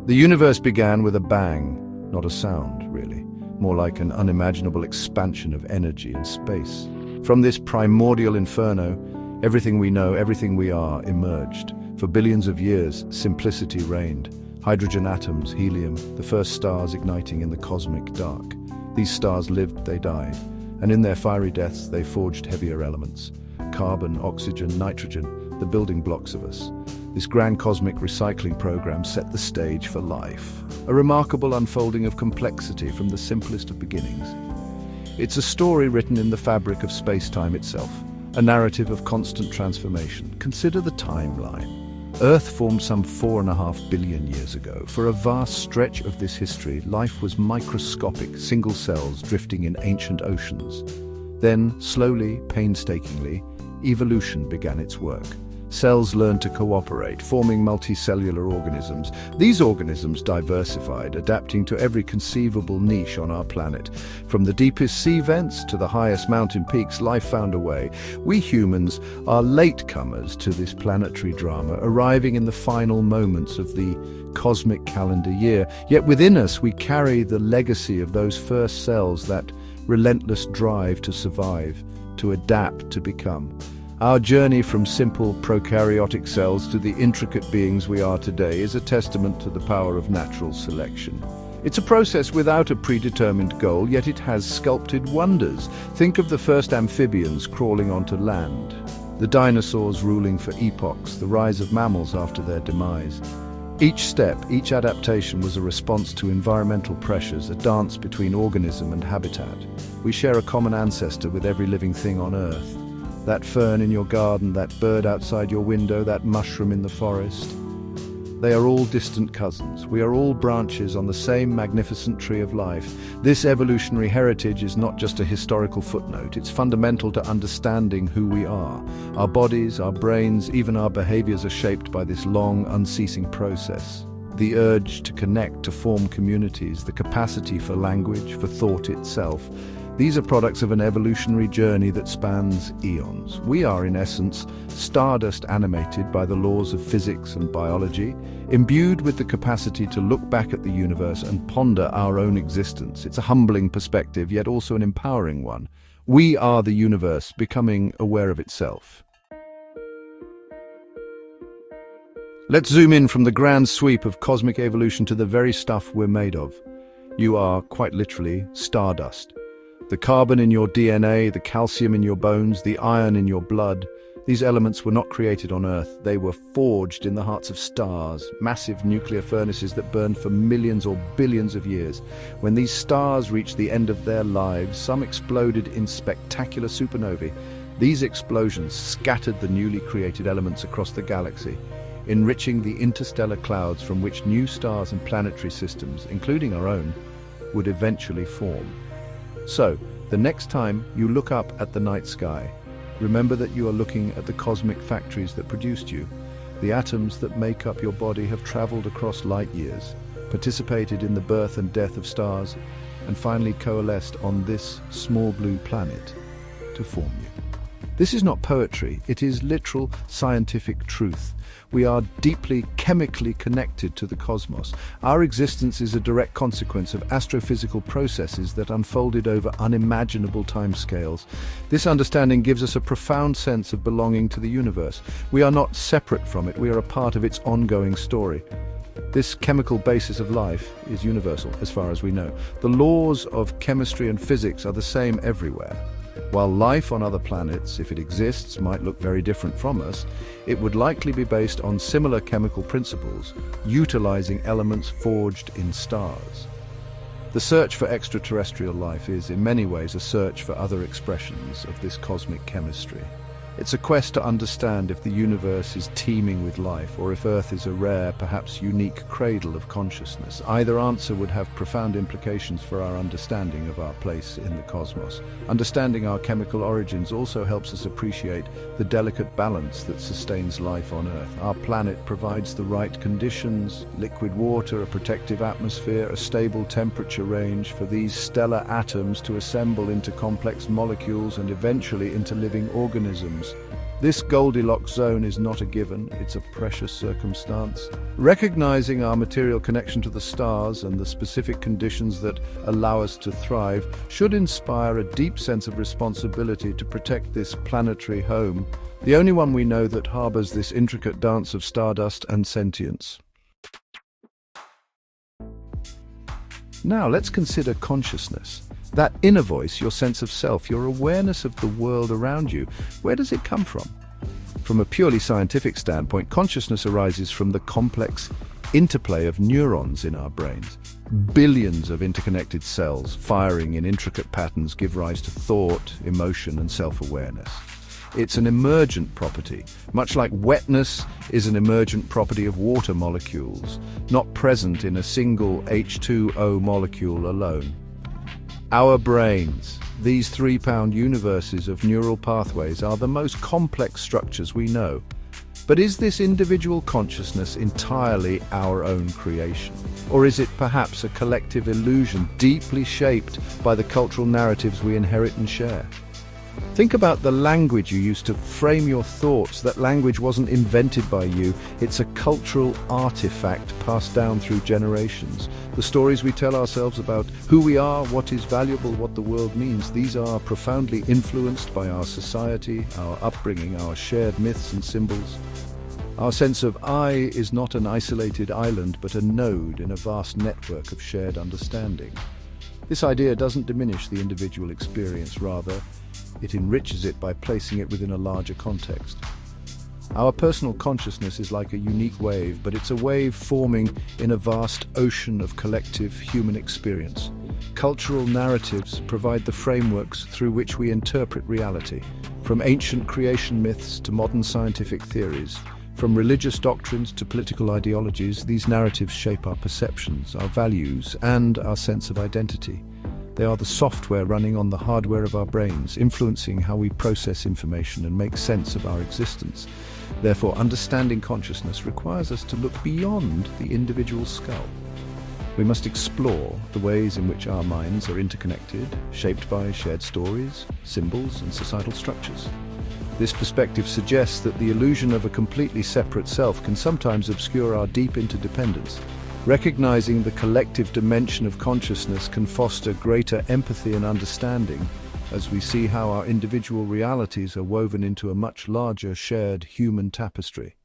The universe began with a bang, not a sound, really, more like an unimaginable expansion of energy and space. From this primordial inferno, everything we know, everything we are, emerged. For billions of years, simplicity reigned. Hydrogen atoms, helium, the first stars igniting in the cosmic dark. These stars lived, they died, and in their fiery deaths they forged heavier elements. Carbon, oxygen, nitrogen, the building blocks of us. This grand cosmic recycling program set the stage for life. A remarkable unfolding of complexity from the simplest of beginnings. It's a story written in the fabric of space-time itself, a narrative of constant transformation. Consider the timeline. Earth formed some 4.5 billion years ago. For a vast stretch of this history, life was microscopic, single cells drifting in ancient oceans. Then, slowly, painstakingly, evolution began its work. Cells learned to cooperate, forming multicellular organisms. These organisms diversified, adapting to every conceivable niche on our planet. From the deepest sea vents to the highest mountain peaks, life found a way. We humans are latecomers to this planetary drama, arriving in the final moments of the cosmic calendar year. Yet within us we carry the legacy of those first cells, that relentless drive to survive, to adapt, to become. Our journey from simple prokaryotic cells to the intricate beings we are today is a testament to the power of natural selection. It's a process without a predetermined goal, yet it has sculpted wonders. Think of the first amphibians crawling onto land, the dinosaurs ruling for epochs, the rise of mammals after their demise. Each step, each adaptation was a response to environmental pressures, a dance between organism and habitat. We share a common ancestor with every living thing on Earth. That fern in your garden, that bird outside your window, that mushroom in the forest. They are all distant cousins. We are all branches on the same magnificent tree of life. This evolutionary heritage is not just a historical footnote. It's fundamental to understanding who we are. Our bodies, our brains, even our behaviors are shaped by this long, unceasing process. The urge to connect, to form communities, the capacity for language, for thought itself. These are products of an evolutionary journey that spans eons. We are, in essence, stardust animated by the laws of physics and biology, imbued with the capacity to look back at the universe and ponder our own existence. It's a humbling perspective, yet also an empowering one. We are the universe, becoming aware of itself. Let's zoom in from the grand sweep of cosmic evolution to the very stuff we're made of. You are, quite literally, stardust. The carbon in your DNA, the calcium in your bones, the iron in your blood. These elements were not created on Earth. They were forged in the hearts of stars, massive nuclear furnaces that burned for millions or billions of years. When these stars reached the end of their lives, some exploded in spectacular supernovae. These explosions scattered the newly created elements across the galaxy, enriching the interstellar clouds from which new stars and planetary systems, including our own, would eventually form. So, the next time you look up at the night sky, remember that you are looking at the cosmic factories that produced you. The atoms that make up your body have traveled across light years, participated in the birth and death of stars, and finally coalesced on this small blue planet to form you. This is not poetry, it is literal scientific truth. We are deeply chemically connected to the cosmos. Our existence is a direct consequence of astrophysical processes that unfolded over unimaginable timescales. This understanding gives us a profound sense of belonging to the universe. We are not separate from it, we are a part of its ongoing story. This chemical basis of life is universal, as far as we know. The laws of chemistry and physics are the same everywhere. While life on other planets, if it exists, might look very different from us, it would likely be based on similar chemical principles, utilizing elements forged in stars. The search for extraterrestrial life is, in many ways, a search for other expressions of this cosmic chemistry. It's a quest to understand if the universe is teeming with life, or if Earth is a rare, perhaps unique cradle of consciousness. Either answer would have profound implications for our understanding of our place in the cosmos. Understanding our chemical origins also helps us appreciate the delicate balance that sustains life on Earth. Our planet provides the right conditions: liquid water, a protective atmosphere, a stable temperature range for these stellar atoms to assemble into complex molecules and eventually into living organisms. This Goldilocks zone is not a given, it's a precious circumstance. Recognizing our material connection to the stars and the specific conditions that allow us to thrive should inspire a deep sense of responsibility to protect this planetary home, the only one we know that harbors this intricate dance of stardust and sentience. Now let's consider consciousness. That inner voice, your sense of self, your awareness of the world around you, where does it come from? From a purely scientific standpoint, consciousness arises from the complex interplay of neurons in our brains. Billions of interconnected cells firing in intricate patterns give rise to thought, emotion, and self-awareness. It's an emergent property, much like wetness is an emergent property of water molecules, not present in a single H2O molecule alone. Our brains, these 3-pound universes of neural pathways, are the most complex structures we know. But is this individual consciousness entirely our own creation? Or is it perhaps a collective illusion deeply shaped by the cultural narratives we inherit and share? Think about the language you use to frame your thoughts. That language wasn't invented by you. It's a cultural artifact passed down through generations. The stories we tell ourselves about who we are, what is valuable, what the world means, these are profoundly influenced by our society, our upbringing, our shared myths and symbols. Our sense of I is not an isolated island, but a node in a vast network of shared understanding. This idea doesn't diminish the individual experience, rather, it enriches it by placing it within a larger context. Our personal consciousness is like a unique wave, but it's a wave forming in a vast ocean of collective human experience. Cultural narratives provide the frameworks through which we interpret reality, from ancient creation myths to modern scientific theories. From religious doctrines to political ideologies, these narratives shape our perceptions, our values, and our sense of identity. They are the software running on the hardware of our brains, influencing how we process information and make sense of our existence. Therefore, understanding consciousness requires us to look beyond the individual skull. We must explore the ways in which our minds are interconnected, shaped by shared stories, symbols, and societal structures. This perspective suggests that the illusion of a completely separate self can sometimes obscure our deep interdependence. Recognizing the collective dimension of consciousness can foster greater empathy and understanding as we see how our individual realities are woven into a much larger shared human tapestry.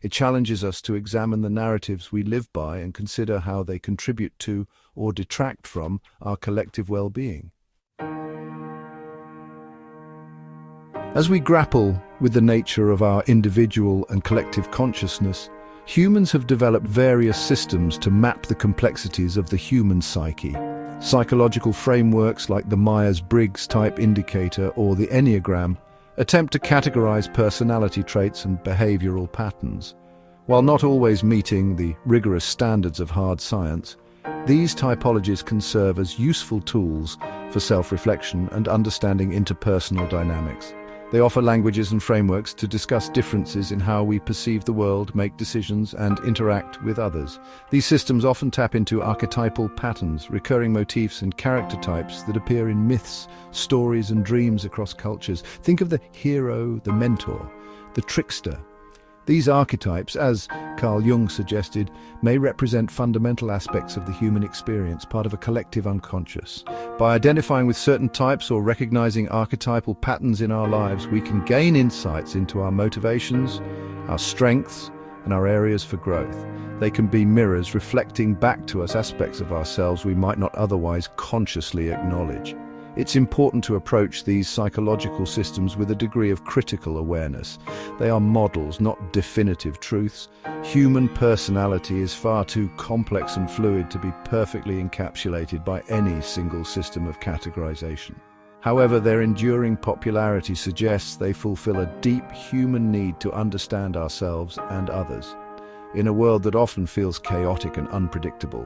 It challenges us to examine the narratives we live by and consider how they contribute to or detract from our collective well-being. As we grapple with the nature of our individual and collective consciousness, humans have developed various systems to map the complexities of the human psyche. Psychological frameworks like the Myers-Briggs type indicator or the Enneagram attempt to categorize personality traits and behavioral patterns. While not always meeting the rigorous standards of hard science, these typologies can serve as useful tools for self-reflection and understanding interpersonal dynamics. They offer languages and frameworks to discuss differences in how we perceive the world, make decisions, and interact with others. These systems often tap into archetypal patterns, recurring motifs, and character types that appear in myths, stories, and dreams across cultures. Think of the hero, the mentor, the trickster. These archetypes, as Carl Jung suggested, may represent fundamental aspects of the human experience, part of a collective unconscious. By identifying with certain types or recognizing archetypal patterns in our lives, we can gain insights into our motivations, our strengths, and our areas for growth. They can be mirrors reflecting back to us aspects of ourselves we might not otherwise consciously acknowledge. It's important to approach these psychological systems with a degree of critical awareness. They are models, not definitive truths. Human personality is far too complex and fluid to be perfectly encapsulated by any single system of categorization. However, their enduring popularity suggests they fulfill a deep human need to understand ourselves and others. In a world that often feels chaotic and unpredictable,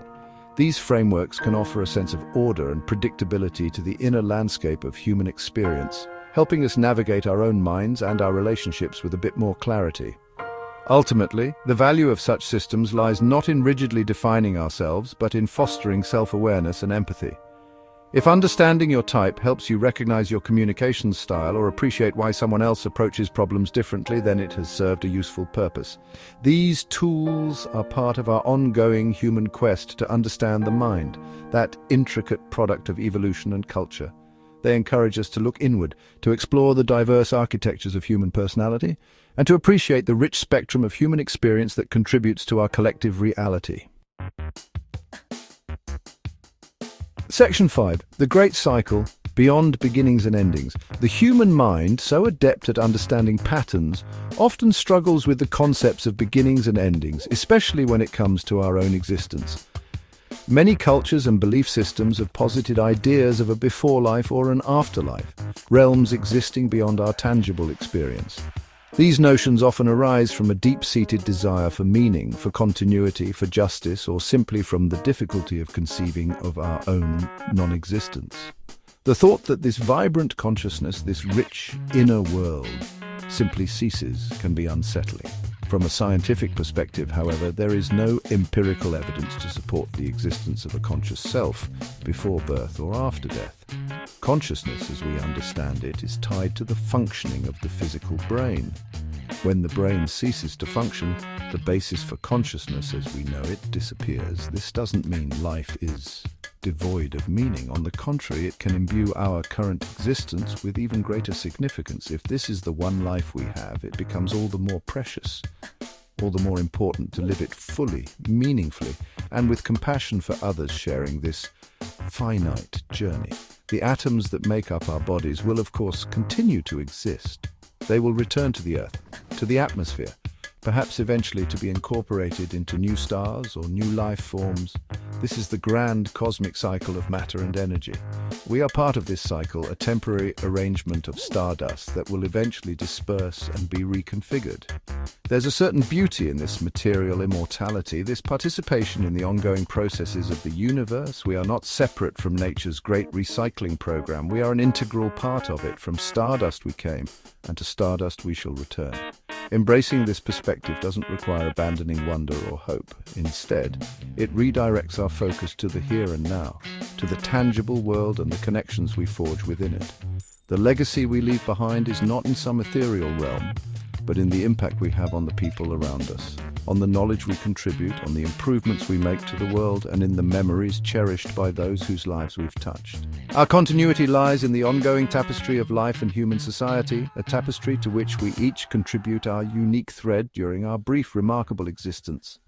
these frameworks can offer a sense of order and predictability to the inner landscape of human experience, helping us navigate our own minds and our relationships with a bit more clarity. Ultimately, the value of such systems lies not in rigidly defining ourselves, but in fostering self-awareness and empathy. If understanding your type helps you recognize your communication style or appreciate why someone else approaches problems differently, then it has served a useful purpose. These tools are part of our ongoing human quest to understand the mind, that intricate product of evolution and culture. They encourage us to look inward, to explore the diverse architectures of human personality, and to appreciate the rich spectrum of human experience that contributes to our collective reality. Section 5. The Great Cycle, Beyond Beginnings and Endings. The human mind, so adept at understanding patterns, often struggles with the concepts of beginnings and endings, especially when it comes to our own existence. Many cultures and belief systems have posited ideas of a before life or an afterlife, realms existing beyond our tangible experience. These notions often arise from a deep-seated desire for meaning, for continuity, for justice, or simply from the difficulty of conceiving of our own non-existence. The thought that this vibrant consciousness, this rich inner world, simply ceases can be unsettling. From a scientific perspective, however, there is no empirical evidence to support the existence of a conscious self before birth or after death. Consciousness, as we understand it, is tied to the functioning of the physical brain. When the brain ceases to function, the basis for consciousness as we know it disappears. This doesn't mean life is devoid of meaning. On the contrary, it can imbue our current existence with even greater significance. If this is the one life we have, it becomes all the more precious, all the more important to live it fully, meaningfully, and with compassion for others sharing this finite journey. The atoms that make up our bodies will, of course, continue to exist. They will return to the Earth, to the atmosphere, perhaps eventually to be incorporated into new stars or new life forms. This is the grand cosmic cycle of matter and energy. We are part of this cycle, a temporary arrangement of stardust that will eventually disperse and be reconfigured. There's a certain beauty in this material immortality, this participation in the ongoing processes of the universe. We are not separate from nature's great recycling program. We are an integral part of it. From stardust we came, and to stardust we shall return. Embracing this perspective doesn't require abandoning wonder or hope. Instead, it redirects our focus to the here and now, to the tangible world and the connections we forge within it. The legacy we leave behind is not in some ethereal realm, but in the impact we have on the people around us, on the knowledge we contribute, on the improvements we make to the world, and in the memories cherished by those whose lives we've touched. Our continuity lies in the ongoing tapestry of life and human society, a tapestry to which we each contribute our unique thread during our brief, remarkable existence.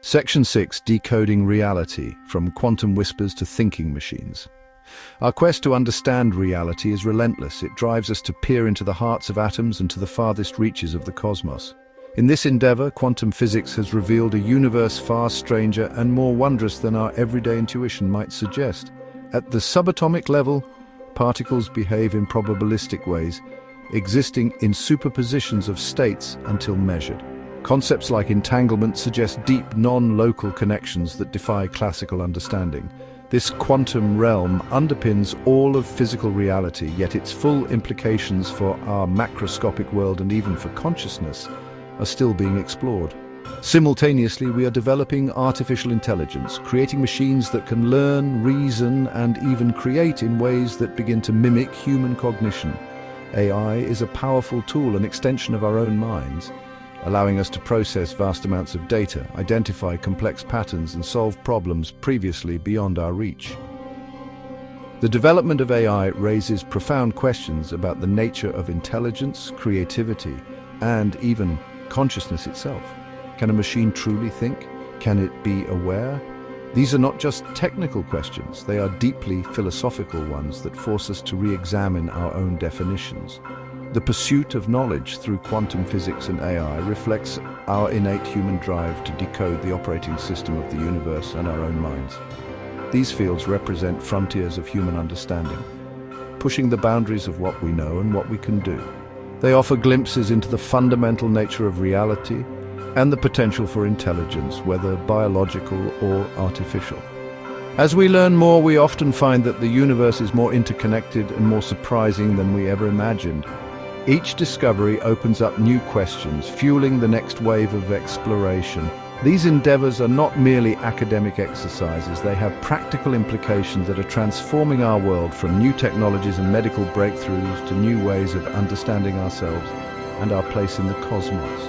Section 6. Decoding Reality, from Quantum Whispers to Thinking Machines. Our quest to understand reality is relentless. It drives us to peer into the hearts of atoms and to the farthest reaches of the cosmos. In this endeavor, quantum physics has revealed a universe far stranger and more wondrous than our everyday intuition might suggest. At the subatomic level, particles behave in probabilistic ways, existing in superpositions of states until measured. Concepts like entanglement suggest deep, non-local connections that defy classical understanding. This quantum realm underpins all of physical reality, yet its full implications for our macroscopic world and even for consciousness are still being explored. Simultaneously, we are developing artificial intelligence, creating machines that can learn, reason, and even create in ways that begin to mimic human cognition. AI is a powerful tool, an extension of our own minds, allowing us to process vast amounts of data, identify complex patterns, and solve problems previously beyond our reach. The development of AI raises profound questions about the nature of intelligence, creativity, and even consciousness itself. Can a machine truly think? Can it be aware? These are not just technical questions, they are deeply philosophical ones that force us to re-examine our own definitions. The pursuit of knowledge through quantum physics and AI reflects our innate human drive to decode the operating system of the universe and our own minds. These fields represent frontiers of human understanding, pushing the boundaries of what we know and what we can do. They offer glimpses into the fundamental nature of reality and the potential for intelligence, whether biological or artificial. As we learn more, we often find that the universe is more interconnected and more surprising than we ever imagined. Each discovery opens up new questions, fueling the next wave of exploration. These endeavors are not merely academic exercises, they have practical implications that are transforming our world from new technologies and medical breakthroughs to new ways of understanding ourselves and our place in the cosmos.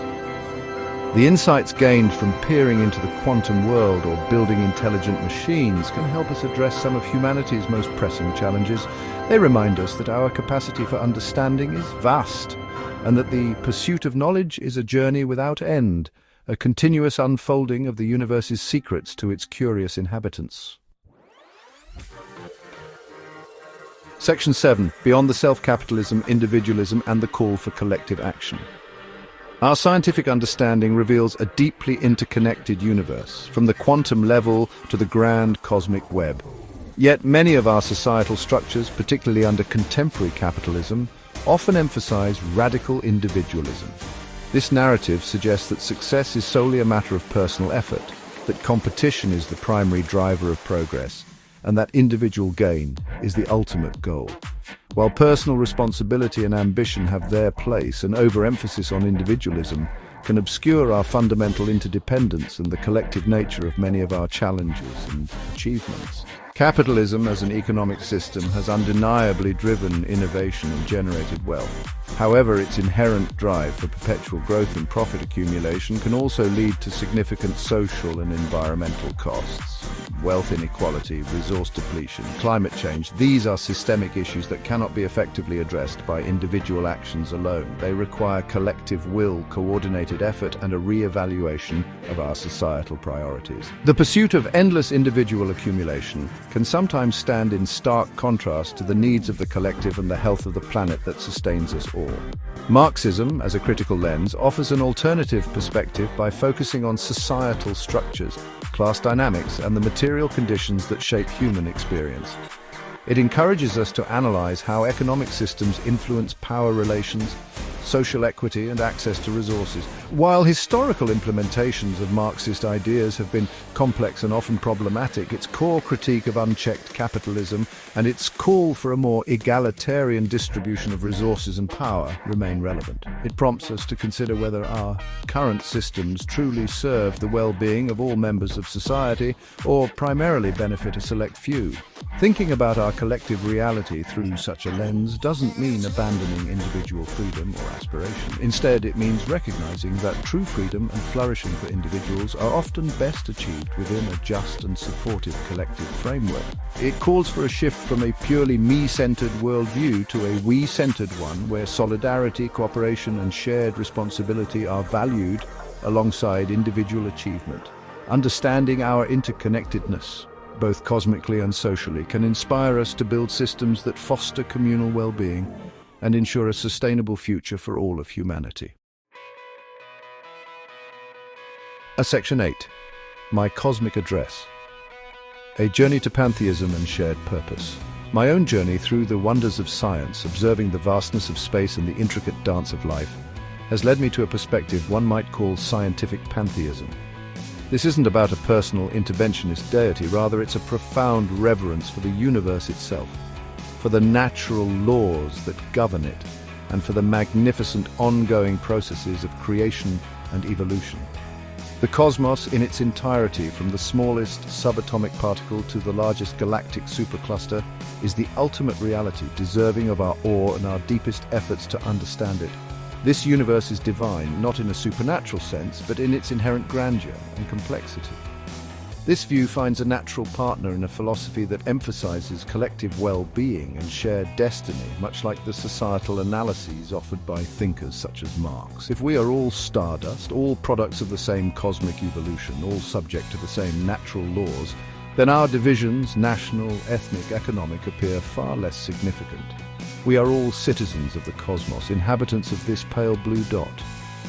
The insights gained from peering into the quantum world or building intelligent machines can help us address some of humanity's most pressing challenges. They remind us that our capacity for understanding is vast, and that the pursuit of knowledge is a journey without end, a continuous unfolding of the universe's secrets to its curious inhabitants. Section 7. Beyond the self-capitalism, individualism, and the call for collective action. Our scientific understanding reveals a deeply interconnected universe, from the quantum level to the grand cosmic web. Yet many of our societal structures, particularly under contemporary capitalism, often emphasize radical individualism. This narrative suggests that success is solely a matter of personal effort, that competition is the primary driver of progress, and that individual gain is the ultimate goal. While personal responsibility and ambition have their place, an overemphasis on individualism can obscure our fundamental interdependence and the collective nature of many of our challenges and achievements. Capitalism as an economic system has undeniably driven innovation and generated wealth. However, its inherent drive for perpetual growth and profit accumulation can also lead to significant social and environmental costs. Wealth inequality, resource depletion, climate change, these are systemic issues that cannot be effectively addressed by individual actions alone. They require collective will, coordinated effort, and a re-evaluation of our societal priorities. The pursuit of endless individual accumulation can sometimes stand in stark contrast to the needs of the collective and the health of the planet that sustains us all. Marxism, as a critical lens, offers an alternative perspective by focusing on societal structures, class dynamics, and the material conditions that shape human experience. It encourages us to analyze how economic systems influence power relations, social equity, and access to resources. While historical implementations of Marxist ideas have been complex and often problematic, its core critique of unchecked capitalism and its call for a more egalitarian distribution of resources and power remain relevant. It prompts us to consider whether our current systems truly serve the well-being of all members of society or primarily benefit a select few. Thinking about our collective reality through such a lens doesn't mean abandoning individual freedom or aspiration. Instead, it means recognizing that true freedom and flourishing for individuals are often best achieved within a just and supportive collective framework. It calls for a shift from a purely me-centered worldview to a we-centered one where solidarity, cooperation, and shared responsibility are valued alongside individual achievement. Understanding our interconnectedness, both cosmically and socially, can inspire us to build systems that foster communal well-being and ensure a sustainable future for all of humanity. Section 8. My Cosmic Address. A journey to pantheism and shared purpose. My own journey through the wonders of science, observing the vastness of space and the intricate dance of life, has led me to a perspective one might call scientific pantheism. This isn't about a personal interventionist deity, rather it's a profound reverence for the universe itself, for the natural laws that govern it, and for the magnificent ongoing processes of creation and evolution. The cosmos in its entirety, from the smallest subatomic particle to the largest galactic supercluster, is the ultimate reality, deserving of our awe and our deepest efforts to understand it. This universe is divine, not in a supernatural sense, but in its inherent grandeur and complexity. This view finds a natural partner in a philosophy that emphasizes collective well-being and shared destiny, much like the societal analyses offered by thinkers such as Marx. If we are all stardust, all products of the same cosmic evolution, all subject to the same natural laws, then our divisions, national, ethnic, economic, appear far less significant. We are all citizens of the cosmos, inhabitants of this pale blue dot.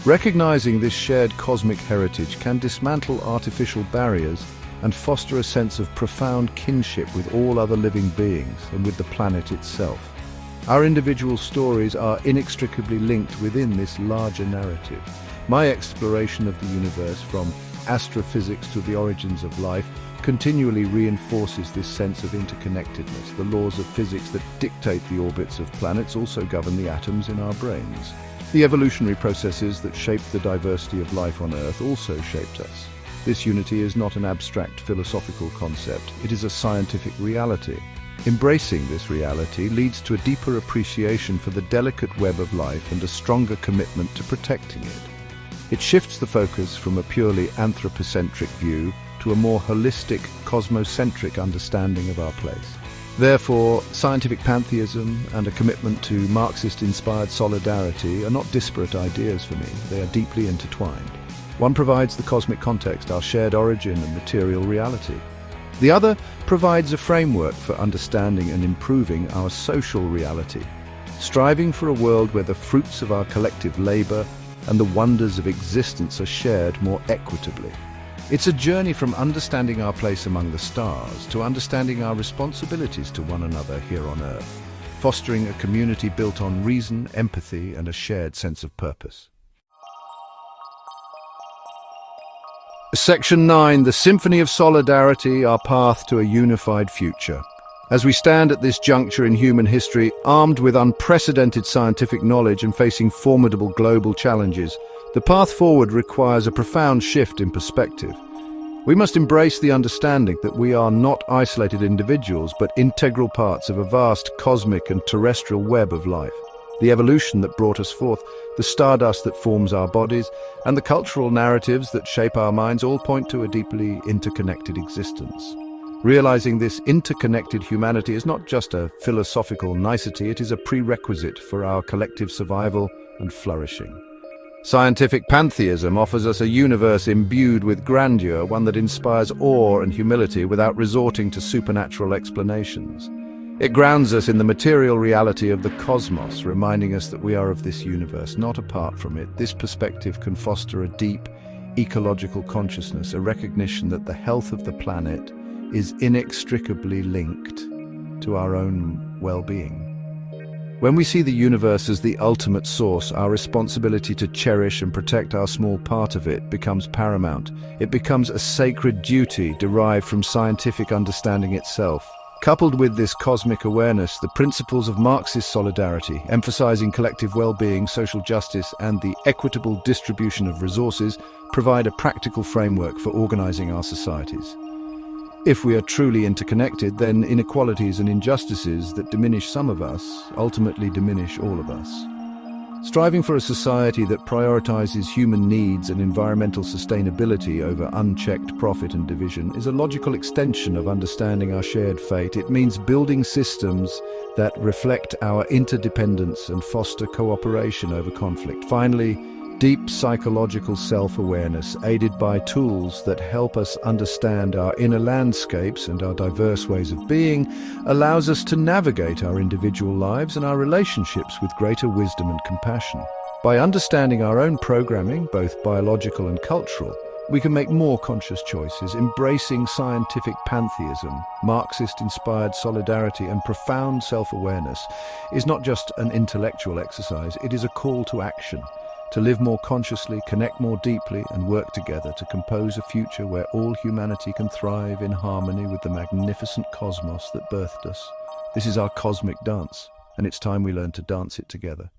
Recognizing this shared cosmic heritage can dismantle artificial barriers and foster a sense of profound kinship with all other living beings and with the planet itself. Our individual stories are inextricably linked within this larger narrative. My exploration of the universe, from astrophysics to the origins of life, continually reinforces this sense of interconnectedness. The laws of physics that dictate the orbits of planets also govern the atoms in our brains. The evolutionary processes that shaped the diversity of life on Earth also shaped us. This unity is not an abstract philosophical concept, it is a scientific reality. Embracing this reality leads to a deeper appreciation for the delicate web of life and a stronger commitment to protecting it. It shifts the focus from a purely anthropocentric view to a more holistic, cosmocentric understanding of our place. Therefore, scientific pantheism and a commitment to Marxist-inspired solidarity are not disparate ideas for me, they are deeply intertwined. One provides the cosmic context, our shared origin and material reality. The other provides a framework for understanding and improving our social reality, striving for a world where the fruits of our collective labor and the wonders of existence are shared more equitably. It's a journey from understanding our place among the stars to understanding our responsibilities to one another here on Earth, fostering a community built on reason, empathy, and a shared sense of purpose. Section 9, the Symphony of Solidarity, our path to a unified future. As we stand at this juncture in human history, armed with unprecedented scientific knowledge and facing formidable global challenges, the path forward requires a profound shift in perspective. We must embrace the understanding that we are not isolated individuals, but integral parts of a vast cosmic and terrestrial web of life. The evolution that brought us forth, the stardust that forms our bodies, and the cultural narratives that shape our minds all point to a deeply interconnected existence. Realizing this interconnected humanity is not just a philosophical nicety, it is a prerequisite for our collective survival and flourishing. Scientific pantheism offers us a universe imbued with grandeur, one that inspires awe and humility without resorting to supernatural explanations. It grounds us in the material reality of the cosmos, reminding us that we are of this universe, not apart from it. This perspective can foster a deep ecological consciousness, a recognition that the health of the planet is inextricably linked to our own well-being. When we see the universe as the ultimate source, our responsibility to cherish and protect our small part of it becomes paramount. It becomes a sacred duty derived from scientific understanding itself. Coupled with this cosmic awareness, the principles of Marxist solidarity, emphasizing collective well-being, social justice, and the equitable distribution of resources, provide a practical framework for organizing our societies. If we are truly interconnected, then inequalities and injustices that diminish some of us ultimately diminish all of us. Striving for a society that prioritizes human needs and environmental sustainability over unchecked profit and division is a logical extension of understanding our shared fate. It means building systems that reflect our interdependence and foster cooperation over conflict. Finally, deep psychological self-awareness, aided by tools that help us understand our inner landscapes and our diverse ways of being, allows us to navigate our individual lives and our relationships with greater wisdom and compassion. By understanding our own programming, both biological and cultural, we can make more conscious choices. Embracing scientific pantheism, Marxist-inspired solidarity, and profound self-awareness is not just an intellectual exercise, it is a call to action. To live more consciously, connect more deeply, and work together to compose a future where all humanity can thrive in harmony with the magnificent cosmos that birthed us. This is our cosmic dance, and it's time we learn to dance it together.